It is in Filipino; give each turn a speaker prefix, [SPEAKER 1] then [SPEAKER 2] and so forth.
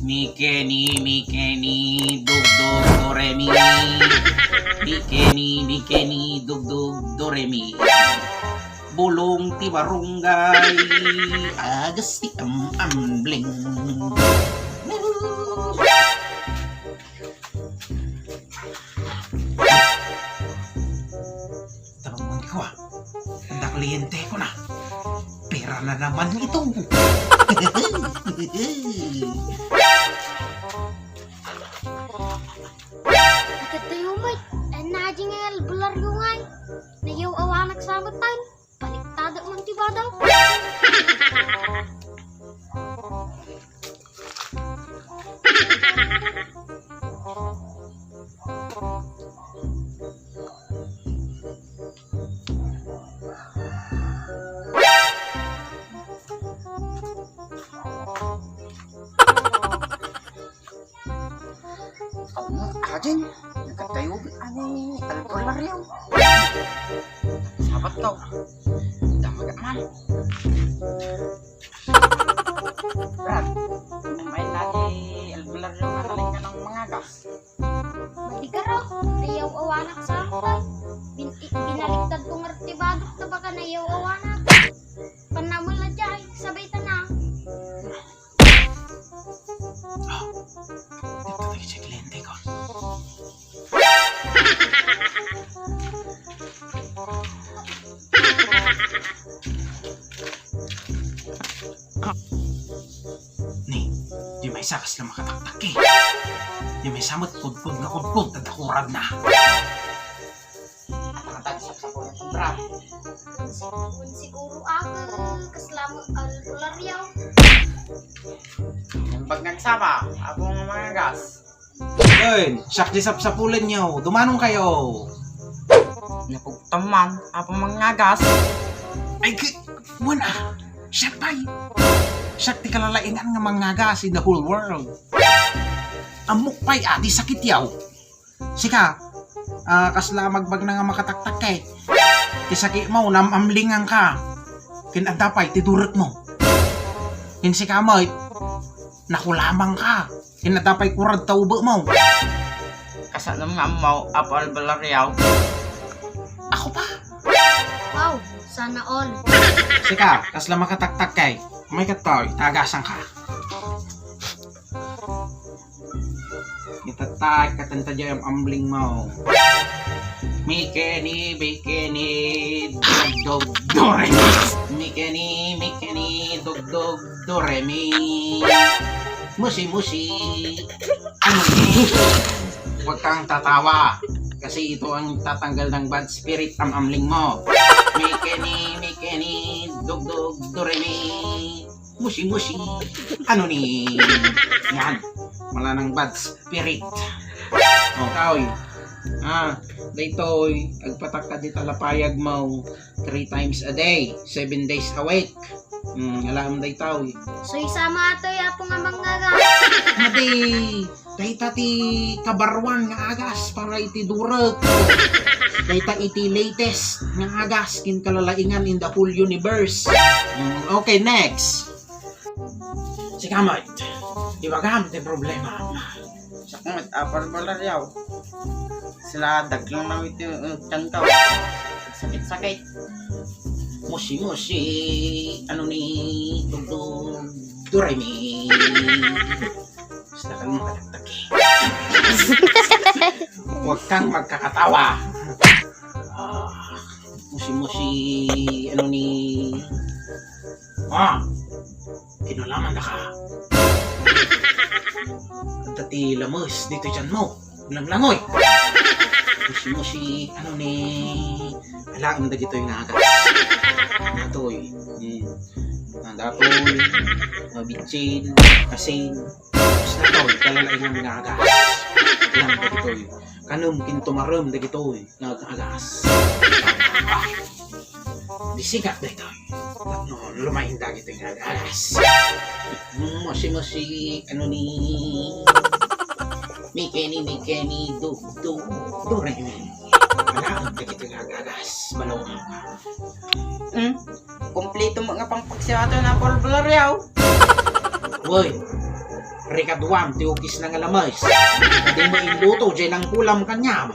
[SPEAKER 1] Mikeni, dugdug, doremi. Mikeni, dugdug, doremi. Bulong ti barunggay, agas ti ambling. Tanong ko ang kliyente ko na. Pera na naman ito.
[SPEAKER 2] Tayo may najing nga bular yung ngay. Nayaw awanak samutan. Baliktado man tiba daw.
[SPEAKER 3] Ajin, nakatayo ani alkolar yaw. Sabat kau. Damag man. Brad, main lagi alkolar yaw nanaling ka ng mga gas.
[SPEAKER 2] Madigaro, nayaw awanak samutan. Binaliktad ko ngartibadok na baka nayaw awanak. Panamol na dyan, sabay tanang.
[SPEAKER 1] Dito lagi sa kliyente ko. Ni, di may sakas na makataktak eh. Di may samot kudkod na kudkod, tadakurad na.
[SPEAKER 3] Nakatagsak sa pulang Brad.
[SPEAKER 2] Siguro ako kaslamo albular yaw.
[SPEAKER 3] Yung pag nagsama, abong mga gas.
[SPEAKER 1] Yun, siyak di sapsapulan nyo. Dumanong kayo.
[SPEAKER 3] Napugtaman, abong mga gas.
[SPEAKER 1] Ay, wala. Siyak pa'y. Siyak di kalalaingan nga mga gas in the whole world. Amok pa'y adi sakit yaw. Sika, kasla magbag na nga makataktak kay. Tisaki mo, namamlingan ka. Kinadapay, tidurot mo. Kinsika mo, nakulamang ka. Kinadapay kurad taubo mo.
[SPEAKER 3] Kasalam nga mo, apal balaryaw.
[SPEAKER 1] Ako pa.
[SPEAKER 2] Wow, sana all.
[SPEAKER 1] Sika, kasla makataktak kay. May katoy, tagasan ka. Itatay, katanta dyan ang ambling mo. Mikeni, dog, doremi. Mikeni, dog, doremi. Musi, ano ni? Huwag kang tatawa. Kasi ito ang tatanggal ng bad spirit ang amling mo. Mikeni, dog, doremi. Musi, ano ni? Yan, wala ng bad spirit. O, kaoy. Daytoy, agpatak ka di talapayag mo 3 times a day, 7 days a week. Alam daytoy.
[SPEAKER 2] So isama ato yapong nga mga gas.
[SPEAKER 1] Mati, dayta ti kabarwan nga agas para iti durot. Dayta iti latest nga agas kin kalalaingan in the whole universe. Okay, next. Si Kamay, ibagam ti problema.
[SPEAKER 3] Sa kumit, apal balaryaw. Sila daglang na ito kantaw. Sakit-sakit.
[SPEAKER 1] Musi, ano ni dugdug, doremi. Basta kang matagtag eh. Huwag kang magkakatawa. Musi, ano ni... kinalaman na ka. Ang tati lamos dito dyan mo. Lang-langoy. Musi, ano ni... Alaan na dito yung agas. Natoy. Nandatoy. Mabitsin. Asin. Tapos natoy. Kalalain ng mga agas. Alam na dito yung. Kanum kintumarum na dito yung agas. Disigat na ito. Lumayin na dito yung agas. Musi, ano ni... Mikeni, doremi. Alam na dito yung agas. Balong.
[SPEAKER 3] Kompleto mga pangpagsiyato na apal balaryaw.
[SPEAKER 1] Woy, Rikaduam, tiukis na nga lamas. Di mo iluto, dyan ang kulam kanyam.